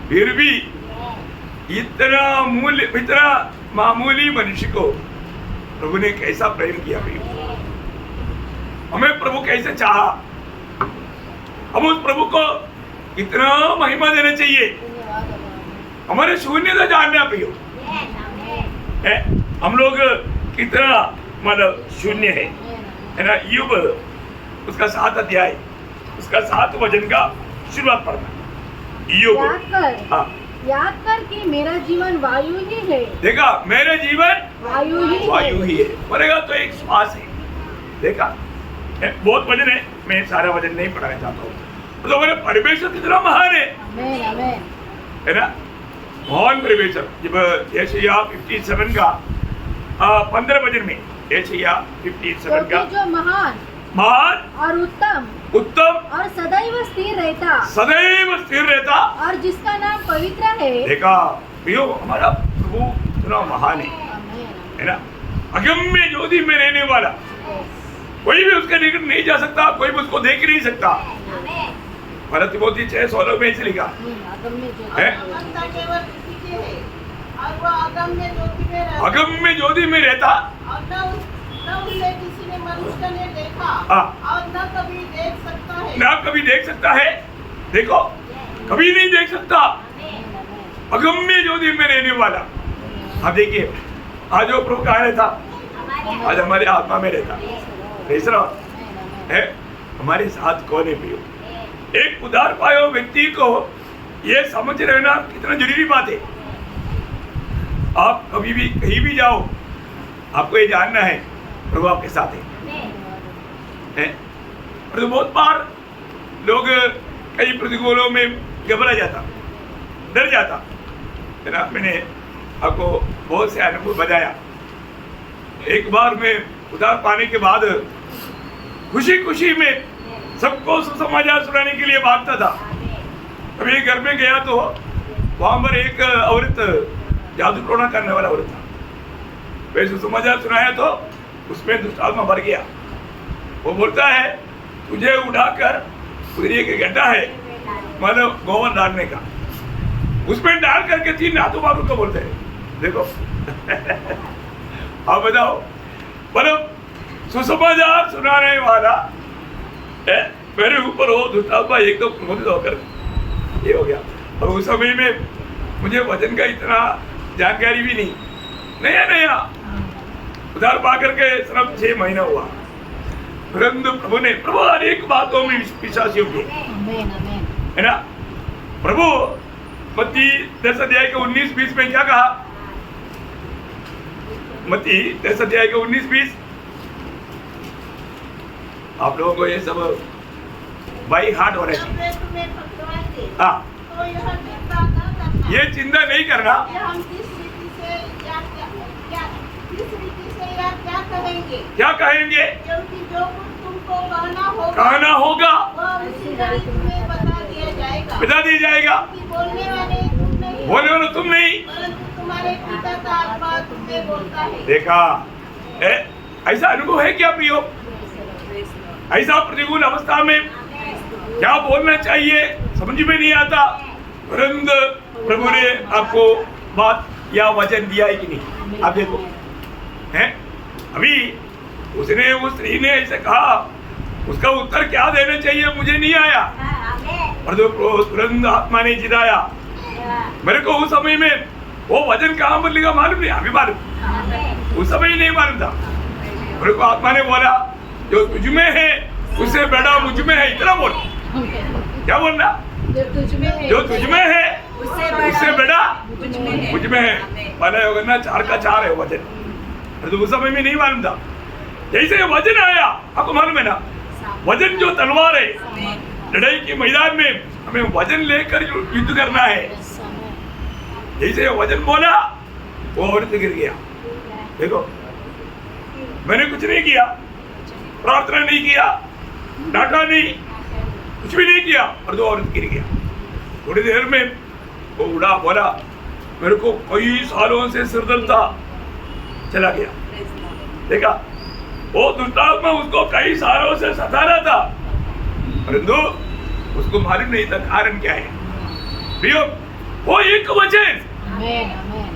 फिर भी इतना मामूली मनुष्य को प्रभु ने कैसा प्रेम किया भाई। हमें प्रभु कैसे चाहा, हम उस प्रभु को इतना महिमा देना चाहिए। हमारे शून्यता जानना प्रियो है। हम लोग कितना मतलब शून्य है ना। यूब उसका 7 अध्याय उसका 7 वचन का शुरुआत पढ़ना। यूब याद कर कि मेरा जीवन वायु ही है। देखा, मेरा जीवन वायु ही है। मरेगा तो एक श्वास है। देखा, बहुत वचन है, मैं सारा वचन नहीं पढ़ाना चाहता हूँ। तो हमारे परमेश्वर कितना महान है, है ना। महान परमेश्वर। जब यशायाह 57 का 15 वचन में, यशायाह 57 का जो महान और उत्तम और सदैव स्थिर रहता और जिसका नाम पवित्र है। देखा प्रियो, हमारा प्रभु इतना महान है ना। अगम्य ज्योति में रहने वाला, कोई भी उसके निकट नहीं जा सकता, कोई भी उसको देख नहीं सकता। भरत मोती 6:16 में इसे लिखा है। अगम्य ज्योति में रहता न उसे किसी ने मनुष्य ने देखा और न कभी देख सकता है। ना कभी देख सकता है। देखो, कभी नहीं देख सकता। अगम्य ज्योति में रहने वाला। अब देखिए, आज वो प्रभु कहाँ रहता? आज हमारे आत्मा में रहता। तीसरा है हमारे साथ कौन है प्रियो? एक उदार पाए हुए व्यक्ति को ये समझ रहना कितना जरूरी बात है। आप कभी भी कहीं भी जाओ, आपको ये जानना है प्रभु आपके साथ है। तो बहुत बार लोग कई प्रतिकूलों में घबरा जाता, डर जाता है ना। मैंने आपको बहुत से अनुभव बताया। एक बार मैं उधार पाने के बाद खुशी खुशी में सबको सुसमाचार सुनाने के लिए भागता था। अभी एक घर में गया तो वहां पर एक औरत जादू टोना करने वाला औरत था। वे सुसमाचार सुनाया तो उसमें दुष्ट आत्मा भर गया। वो बोलता है तुझे उठाकर उधर एक गड्ढा है मतलब गोबर डालने का, उसमें डाल करके 3 हाथों मारू को बोलते हैं। देखो आप बताओ, मतलब सुसमाचार सुनाने वाला मेरे ऊपर हो दुष्ट आत्मा एक तो क्रोधित होकर ये हो गया। और उस समय में मुझे वचन का इतना जानकारी भी नहीं, नया उधार पा करके सिर्फ 6 महीना हुआ, परंतु प्रभु ने हर एक बातों में विश्वासियों की, आमेन आमेन। है ना। प्रभु मत्ती 10 अध्याय के 19-20 में क्या कहा? मत्ती 10 अध्याय के 19-20, आप लोगों को ये सब बाई हार्ट हो रहे जब वे तुम्हें पकड़वाएंगे, हाँ, तो यह चिंता न करना ये चिंता नहीं करना कि हम किस रीति से या किस रीति से या क्या करेंगे, क्या कहेंगे, क्योंकि जो कुछ तुमको कहना कहना होगा वह उसी घड़ी तुम्हें बता दिया जाएगा। बता दिया जाएगा। कि बोलने वाले तुम नहीं, बोले वाला तुम नहीं, परंतु तुम्हारे पिता का आत्मा तुम्हें बोलता है। देखा ऐसा अनुभव है क्या प्रियो? ऐसा प्रतिकूल अवस्था में क्या बोलना चाहिए समझ में नहीं आता, परंतु प्रभु ने आपको बात या वचन दिया है कि नहीं? आप देखो, हैं अभी उसने उस स्त्री ने ऐसे कहा, उसका उत्तर क्या देना चाहिए मुझे नहीं आया, और जो तुरंत आत्मा ने जिताया। मेरे को उस समय में वो वचन कहाँ पर लिखा मालूम नहीं, अभी मालूम, उस समय नहीं मालूम था। मेरे को आत्मा ने बोला जो तुझ में है उससे बड़ा मुझ में है, इतना बोल। क्या बोलना? जो तुझ में है, जो तुझ में है उससे बड़ा मुझ में है। पहले होगा ना 4 का 4 है वचन, तो उस समय में नहीं मालूम था। जैसे वचन आया, आपको मालूम है ना, वचन जो तलवार है, लड़ाई के मैदान में हमें वचन लेकर युद्ध करना है। जैसे वचन बोला वो औरत गिर गया। देखो, मैंने कुछ नहीं किया, प्रार्थना नहीं किया, डांटा नहीं, कुछ भी नहीं किया, और दो औरत गिर गया। थोड़ी देर में वो उड़ा, बोला मेरे को कई सालों से सिरदर्द था, चला गया। देखा, वो दुष्टात्मा उसको कई सालों से सता रहा था, परंतु उसको मालूम नहीं था कारण क्या है। प्रियो, वो एक वचन, आमेन आमेन,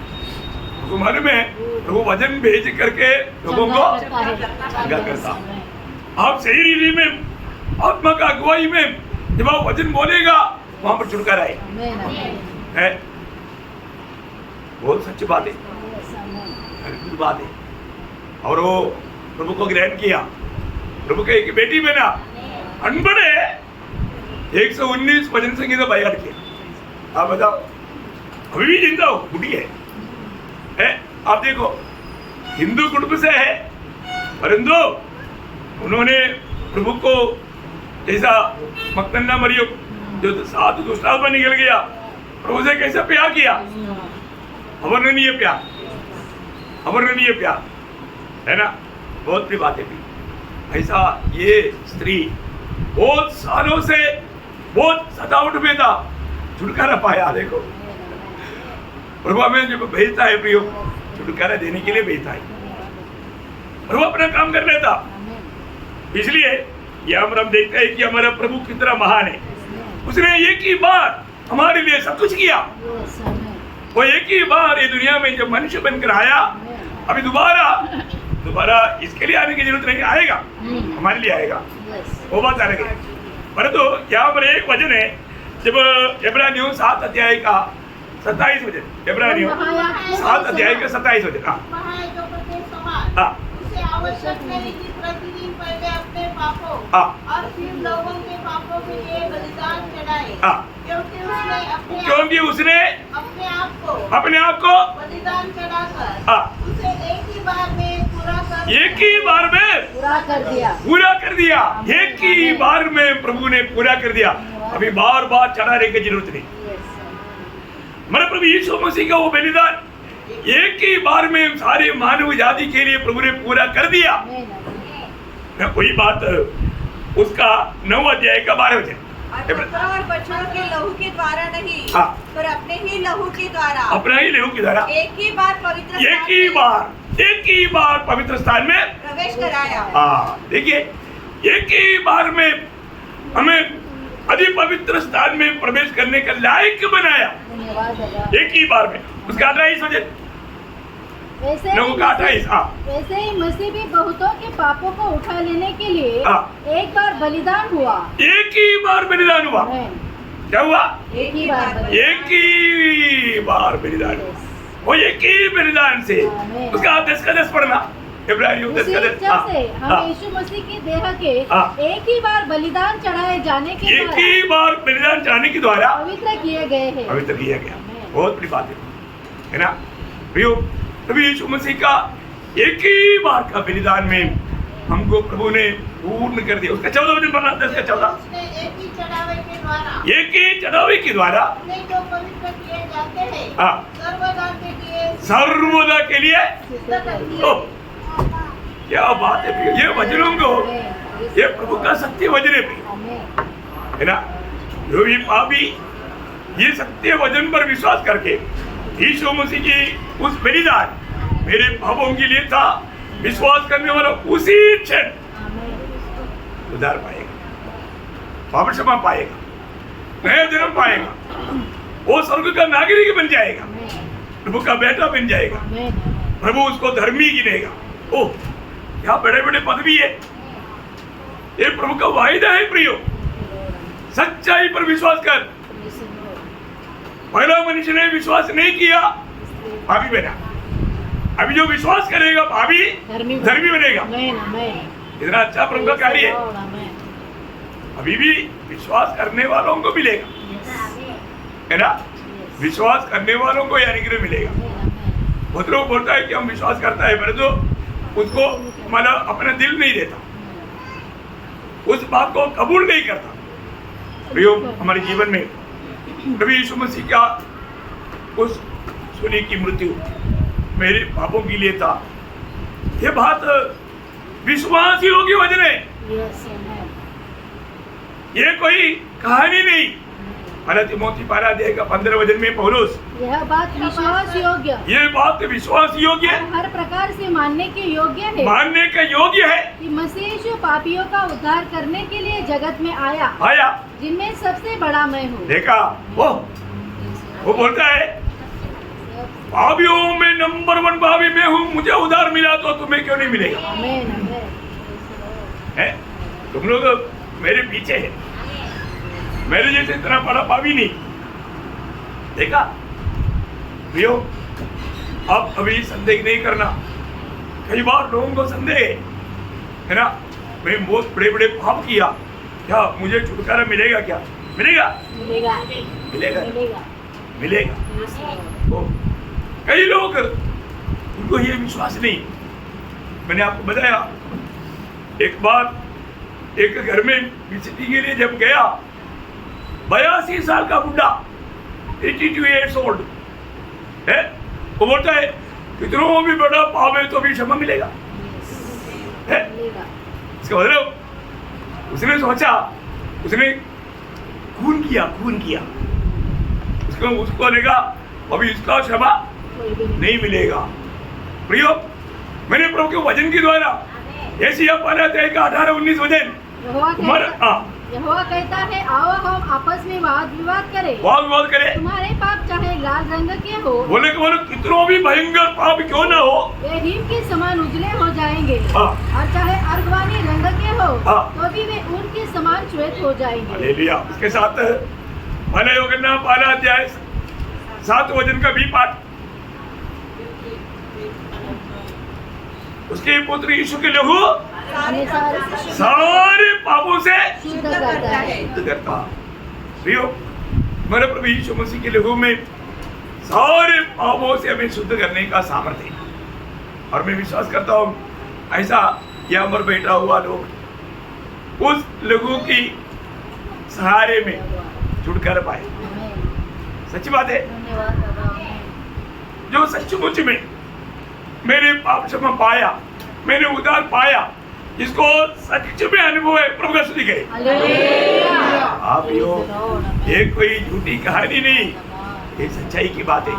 उसको मालूम है तो वो वचन भेज करके लोगों को चंगा करता। आप सही रीति में आत्मा का अगुवाई में जब आप वचन बोलेगा वहां पर छुटकारा है। आमेन आमेन, है बहुत सच्ची बात है, यस आमेन, अद्भुत बात है। और वो प्रभु को ग्रहण किया। प्रभु के एक बेटी में ना अनपढ़ है, 119 भजन संगीत बाइट किया। आप बताओ, अभी भी जिंदा हो, बुढ़ी है। आप देखो, हिंदू कुटुंब से है, परंतु उन्होंने प्रभु को जैसा मक्तन्ना मरियम जो 7 दुष्टात्मा निकल गया, प्रभु से कैसे प्यार किया, अवर्णनीय प्यार, अवर्णनीय प्यार, है ना। बहुत बड़ी बात है। ऐसा ये स्त्री बहुत सालों से बहुत सतावट में था, छुटकारा पाया। देखो, प्रभु हमें जब भेजता है प्रियो, छुटकारा देने के लिए भेजता है। प्रभु अपना काम कर लेता, इसलिए यहाँ पर हम देखते हैं कि हमारा प्रभु कितना महान है। उसने एक ही बार हमारे लिए सब कुछ किया। यस आमेन, वो एक ही बार ये दुनिया में जब मनुष्य बनकर आया, अभी दोबारा इसके लिए आने की जरूरत नहीं, आएगा हमारे लिए आएगा, यस, वो बात अलग है। परंतु यहाँ पर एक वचन है, जब इब्रानियों 7 अध्याय का 27 वचन, इब्रानियों 7 अध्याय का 27 वचन। हाँ महायाजकों के समान हाँ उसे आवश्यक नहीं कि प्रतिदिन पहले अपने पापों हाँ और फिर लोगों के पापों के लिए बलिदान चढ़ाए, हाँ, क्योंकि उसने क्योंकि उसने अपने आप को बलिदान चढ़ाकर हाँ उसे एक ही बार में पूरा कर दिया। एक ही बार में प्रभु ने पूरा कर दिया। अभी बार बार चढ़ाने की जरूरत नहीं। मेरे प्रभु यीशु मसीह का वो बलिदान एक ही बार में सारे मानव जाति के लिए प्रभु ने पूरा कर दिया। मैं कोई बात उसका 9 अध्याय का 12 वचन, और बछड़ों के लहू के द्वारा नहीं, हाँ, पर अपने ही लहू के द्वारा, अपना ही लहू के द्वारा एक ही बार पवित्र एक ही बार पवित्र स्थान में प्रवेश कराया। हाँ, देखिए, एक ही बार में हमें अति पवित्र स्थान में प्रवेश करने का लायक बनाया। एक ही बार में। उसका 28 वचन, वैसे ही मसीह भी बहुतों के पापों को उठा लेने के लिए एक बार बलिदान हुआ। एक ही बार बलिदान हुआ। क्या हुआ? एक ही बार बलिदान। वो एक ही बलिदान से उसका 10 का 10 पढ़ना। इब्रानियों 10 उसी का 10 इच्छा से हम यीशु मसीह की देह के एक ही बार बलिदान चढ़ाए जाने के एक ही बार बलिदान चढ़ाने के द्वारा पवित्र किए गए हैं। पवित्र किया गया। बहुत बड़ी बात है ना प्रियो। प्रभु यीशु मसीह का एक ही बार का बलिदान में हमको प्रभु ने पूर्ण कर दिया। उसका 14 वचन पढ़ना 10 का 14। उसने एक ही चढ़ावे के द्वारा एक ही चढ़ावे के द्वारा अपने जो पवित्र किए जाते हैं हाँ। सर्वदा के लिए सिद्ध कर दिए। ओह, क्या बात है प्रियो। ये वचनों को ये प्रभु का सत्य वचन है प्रियो, है ना। जो भी पापी ये सत्य वचन पर विश्वास करके यीशु मसीह की उस बलिदान मेरे पापों के लिए था, विश्वास करने वाला उसी क्षण उद्धार पाएगा, पाप क्षमा पाएगा, नया जन्म पाएगा, वो स्वर्ग का नागरिक बन जाएगा, प्रभु का बेटा बन जाएगा, प्रभु उसको धर्मी गिनेगा। ओह, क्या बड़े बड़े पदवी है। ये प्रभु का वायदा है प्रियो। सच्चाई पर विश्वास कर। पहला मनुष्य ने विश्वास नहीं किया, पापी बना। अभी जो विश्वास करेगा पापी धर्मी बनेगा। इतना अच्छा प्रभु का कार्य है। अभी भी विश्वास करने वालों को मिलेगा, है ना। विश्वास करने वालों को यानी कि मिलेगा। बहुत लोग बोलता है कि हम विश्वास करता है, पर तो उसको मतलब अपना दिल नहीं देता, उस बात को कबूल नहीं करता। प्रियो, हमारे जीवन में प्रभु यीशु मसीह का उस सुनी की मृत्यु मेरे पापों के लिए था, ये बात विश्वास योग्य वचन है। ये कोई कहानी नहीं। तिमोथी 15 वचन में पौलुस यह बात विश्वास योग्य, ये बात विश्वास योग्य है, हर प्रकार से मानने के योग्य है, मानने का योग्य है कि मसीह यीशु पापियों का उद्धार करने के लिए जगत में आया, जिनमें सबसे बड़ा मैं हूँ। देखा, वो बोलता है पापियों में नंबर 1 पापी मैं हूँ, मुझे उद्धार मिला तो तुम्हें क्यों नहीं मिलेगा। है तुम लोग मेरे पीछे है, मेरे जैसे इतना बड़ा पापी नहीं। देखा प्रियो, अब अभी संदेह नहीं करना। कई बार लोगों को संदेह है ना, मैं बहुत बड़े बड़े पाप किया, क्या मुझे छुटकारा मिलेगा? क्या मिलेगा? मिलेगा, मिलेगा, मिलेगा, मिलेगा। कई लोग उनको ये विश्वास नहीं। मैंने आपको बताया, एक बार एक घर में विजिटिंग के लिए जब गया, 82 साल का बुढ़ा, 82 years old है, वो बोलता है कितनों भी बड़ा पाप है तो भी क्षमा मिलेगा। है इसका मतलब उसने सोचा, उसने खून किया, उसको लगा अभी इसका क्षमा नहीं मिलेगा। प्रियो, मैंने प्रभु के वचन के द्वारा यशायाह 18-19 वचन यहोवा कहता है, आओ हम आपस में वाद विवाद करें। तुम्हारे पाप चाहे लाल रंग के हो, बोले कितनों भी भयंकर पाप क्यों ना हो, वे हिम के समान उजले हो जाएंगे। और चाहे अर्गवानी रंग के हो, तो भी वे ऊन के समान श्वेत हो जाएंगे। हालेलुया। उसके साथ भले यूहन्ना 1 अध्याय 7 वचन का भी पाठ, उसके पुत्र यीशु के लहू सारे पापों से शुद्ध करता है। प्रियो, मेरे प्रभु यीशु मसीह के लहू में सारे पापों से हमें शुद्ध करने का सामर्थ्य है। और मैं विश्वास करता हूँ ऐसा यहाँ पर बैठा हुआ लोग उस लहू की सहारे में छुटकारा पाए। सच्ची बात है, जो सचमुच में मेरे पाप क्षमा पाया, मैंने उद्धार पाया, इसको सच में अनुभव है। प्रभु का स्तुति करें। आप ये कोई झूठी कहानी नहीं, ये सच्चाई की बात है।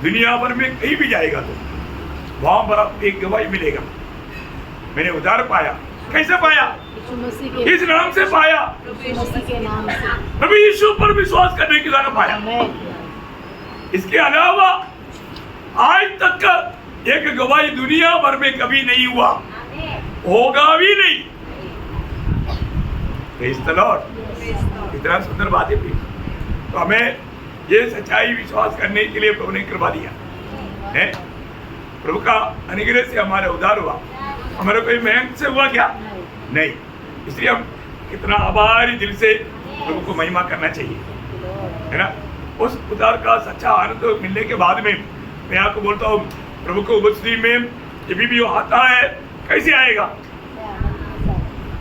दुनिया भर में कहीं भी जाएगा तो वहां पर आपको एक गवाही मिलेगा, मैंने उद्धार पाया। कैसे पाया? इस नाम से पाया, प्रभु यीशु पर विश्वास करने के द्वारा पाया। इसके अलावा आज तक एक गवाही दुनिया भर में कभी नहीं हुआ, होगा भी नहीं। Praise the Lord. इतना सुंदर बात है। तो हमें ये सच्चाई विश्वास करने के लिए प्रभु ने कृपा दिया है। प्रभु का अनुग्रह से हमारा उद्धार हुआ, हमारा कोई मेहनत से हुआ क्या? नहीं। इसलिए हम कितना आभारी दिल से प्रभु को महिमा करना चाहिए, है ना। उस उद्धार का सच्चा आनंद मिलने के बाद में मैं आपको बोलता हूँ, प्रभु को उपस्थिति में जब भी वो आता है कैसे आएगा?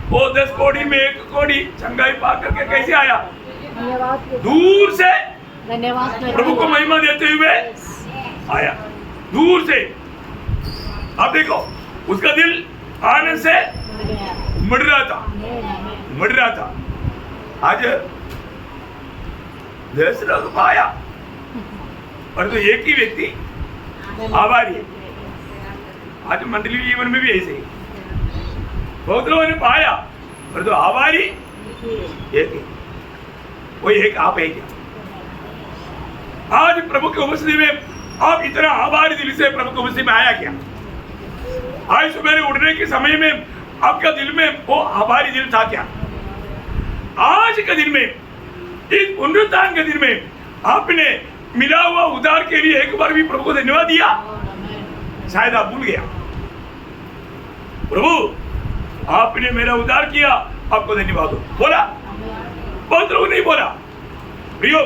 वो 10 कोड़ी में 1 कोड़ी चंगाई पा करके कैसे आया? दूर से धन्यवाद प्रभु को महिमा देते हुए आया, दूर से। आप देखो, उसका दिल आनंद से उमड़ रहा था। आज 10 लोग पाया, और तो एक ही व्यक्ति आभारी है। आज मंडली जीवन में भी ऐसे ही बहुत लोगों ने पाया, और तो आभारी एक ही, वो एक आप है क्या? आज प्रभु की उपस्थिति में आप इतना आभारी दिल से प्रभु की उपस्थिति में आया क्या? आज सुबह उठने के समय में आपका दिल में वो आभारी दिल था क्या? आज के दिन में, इस पुनरुत्थान के दिन में आपने मिला हुआ उद्धार के लिए एक बार भी प्रभु को धन्यवाद दिया? शायद आप भूल गया। प्रभु आपने मेरा उद्धार किया, आपको धन्यवाद हो बोला? बहुत लोग नहीं बोला। प्रियो,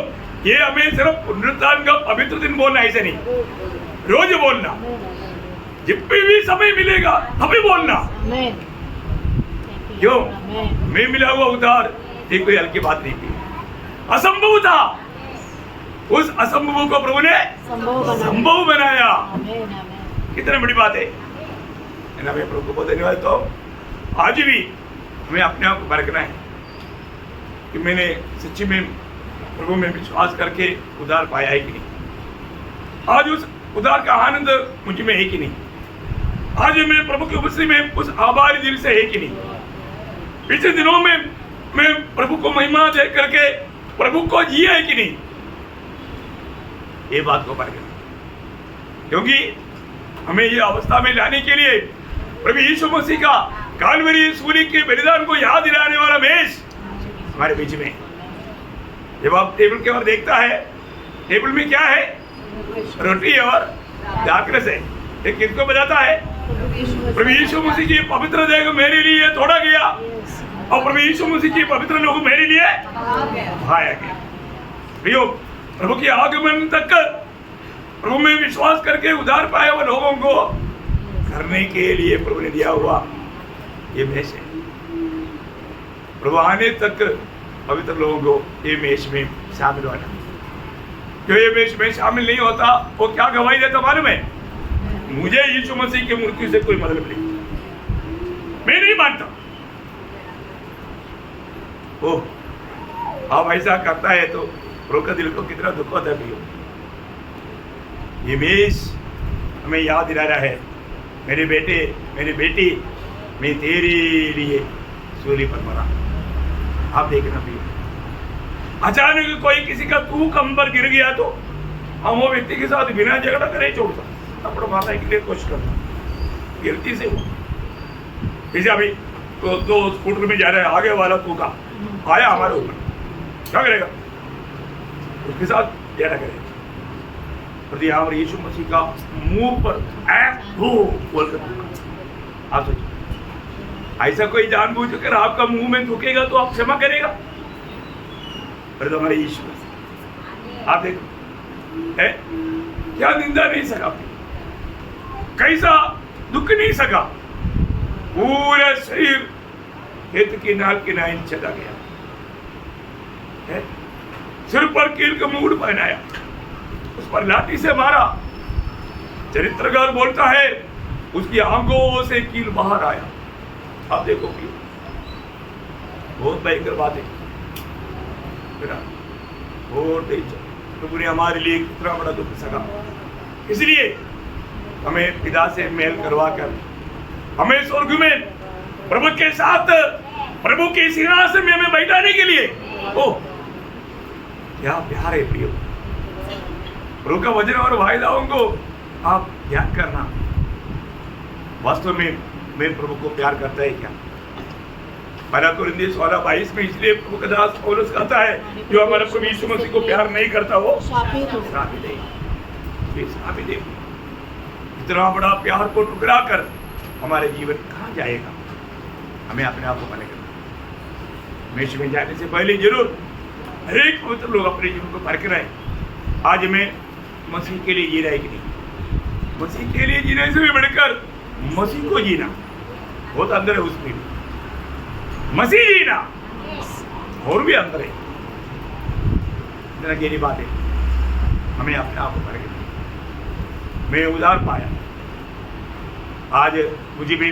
ये हमें सिर्फ पुनरुत्थान का पवित्र दिन बोलना, ऐसे नहीं, रोज बोलना, जब भी समय मिलेगा हमें बोलना। क्यों? मैं मिला हुआ उद्धार ये कोई हल्की बात नहीं थी, असंभव था। उस असंभव को प्रभु ने संभव बनाया। कितनी बड़ी बात है ना। मैं प्रभु को बहुत धन्यवाद। तो आज भी हमें अपने आप को परखना है कि मैंने सच्ची में प्रभु में विश्वास करके उद्धार पाया है कि नहीं। आज उस उद्धार का आनंद मुझ में है कि नहीं। आज मैं प्रभु की उपस्थिति में उस आभारी दिल से है कि नहीं। पिछले दिनों में मैं प्रभु को महिमा दे करके प्रभु को जिया है कि नहीं। ये बात को परखना, क्योंकि हमें ये अवस्था में लाने के लिए प्रभु यीशु मसीह का कालवरी सूली के बलिदान को याद दिलाने वाला मेष हमारे बीच में। जब आप टेबल के ओर देखता है, टेबल में क्या है? रोटी और दाखरस है। ये किसको बताता है? प्रभु यीशु मसीह की पवित्र देह मेरे लिए तोड़ा गया, और प्रभु यीशु मसीह की पवित्र लोग मेरे लिए खाया गया। प्रियो, प्रभु के आगमन तक प्रभु में विश्वास करके उद्धार पाए हुए लोगों को करने के लिए प्रभु ने दिया हुआ ये मेष है। प्रभु आने तक पवित्र लोगों को ये मेष में शामिल होना। जो ये मेष में शामिल नहीं होता वो क्या गवाही देता मालूम है? मुझे यीशु मसीह की मृत्यु से कोई मतलब नहीं, मैं नहीं मानता। ओह, आप ऐसा करता है तो प्रभु का दिल को कितना दुख होता है। भैया, ये मेष हमें याद दिला रहा है, मेरे बेटे मेरी बेटी, मैं तेरे लिए सूली पर मरा। आप देखना भैया, अचानक कोई किसी का तू कंबर गिर गया तो हम वो व्यक्ति के साथ बिना झगड़ा करे छोड़ता, थप्पड़ मारने के लिए कोशिश करता, गिरती से वो। जैसे अभी तो 2 स्कूटर में जा रहा है, आगे वाला तू का आया हमारे ऊपर, क्या करेगा? उसके साथ झगड़ा करेगा। प्रति यहाँ यीशु मसीह का मुंह पर बोलकर, आप सोचिए, ऐसा कोई जानबूझकर आपका मुंह में थूकेगा तो आप क्षमा करेगा? पर तो हमारे यीशु मसीह, आप देखो है क्या निंदा नहीं सका, कैसा दुख नहीं सका, पूरा शरीर खेत की नाल की नाइन चला गया है, सिर पर कील का मुकुट पहनाया, उस पर लाठी से मारा। चरित्रकार बोलता है उसकी आंखों से कील बाहर आया। आप देखो कि बहुत भयंकर बात है, बहुत प्रभु ने हमारे लिए कितना बड़ा दुख सका। इसलिए हमें पिता से मेल करवा कर हमें स्वर्ग में प्रभु के साथ प्रभु के सिंहासन में हमें बैठाने के लिए, ओह क्या प्यार है प्रियो। प्रभु का वचन और वायदाओं को आप याद करना। वास्तव में मैं प्रभु को प्यार करता है क्या? 1 कोरिन्थियों 16:22 में इसलिए प्रभु का दास पौलुस कहता है, जो हमारे प्रभु यीशु मसीह को प्यार नहीं करता वो श्रापित है। इतना बड़ा प्यार को ठुकरा कर हमारे जीवन कहाँ जाएगा? हमें अपने आप को माने करना। मेष में जाने से पहले जरूर हर एक पवित्र लोग अपने जीवन को परख रहे हैं। आज मैं मसीह के लिए जी रहा है कि नहीं? मसीह के लिए जीने से भी बढ़कर मसीह को जीना बहुत अंदर है उसमें भी। मसीह जीना और भी अंदर है। इतना गहरी बात है। हमें अपने आप को परखना। मैं उधार पाया, आज मुझे भी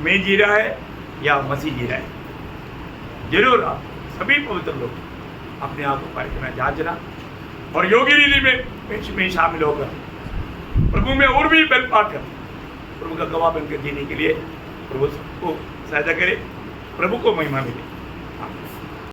मैं जी रहा है या मसीह जी रहा है? जरूर आप सभी पवित्र लोग अपने आप को परखना, जांचना और योगी रीति में शामिल होकर प्रभु में और भी बल पाकर प्रभु का गवाह बनकर जीने के लिए प्रभु को सहायता करे। प्रभु को महिमा मिले।